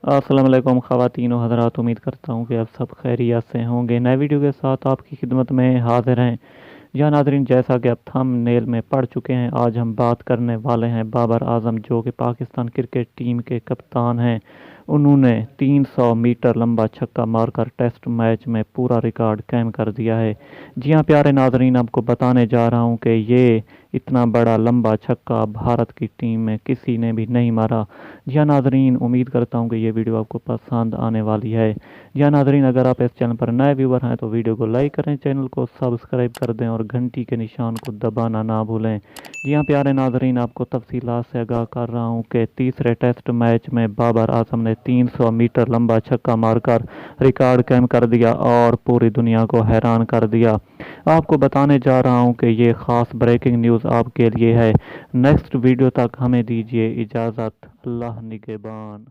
अस्सलाम वालेकुम ख़वातीन व हज़रात, उम्मीद करता हूँ कि आप सब खैरियत से होंगे। नए वीडियो के साथ आपकी खिदमत में हाजिर हैं। या नादरीन, जैसा कि आप थंबनेल में पढ़ चुके हैं, आज हम बात करने वाले हैं बाबर आजम, जो कि पाकिस्तान क्रिकेट टीम के कप्तान हैं। उन्होंने 300 मीटर लंबा छक्का मारकर टेस्ट मैच में पूरा रिकॉर्ड कायम कर दिया है। जी हाँ प्यारे नादरीन, आपको बताने जा रहा हूँ कि ये इतना बड़ा लंबा छक्का भारत की टीम में किसी ने भी नहीं मारा। जी हाँ नादरीन, उम्मीद करता हूँ कि ये वीडियो आपको पसंद आने वाली है। जी हाँ नादरीन, अगर आप इस चैनल पर नए व्यूवर हैं तो वीडियो को लाइक करें, चैनल को सब्सक्राइब कर दें और घंटी के निशान को दबाना ना भूलें। जी हाँ प्यारे नादरीन, आपको तफसीलात से आगाह कर रहा हूँ कि तीसरे टेस्ट मैच में बाबर आजम ने 300 मीटर लंबा छक्का मारकर रिकॉर्ड कायम कर दिया और पूरी दुनिया को हैरान कर दिया। आपको बताने जा रहा हूँ कि ये ख़ास ब्रेकिंग न्यूज़ आपके लिए है। नेक्स्ट वीडियो तक हमें दीजिए इजाज़त। अल्लाह निगहबान।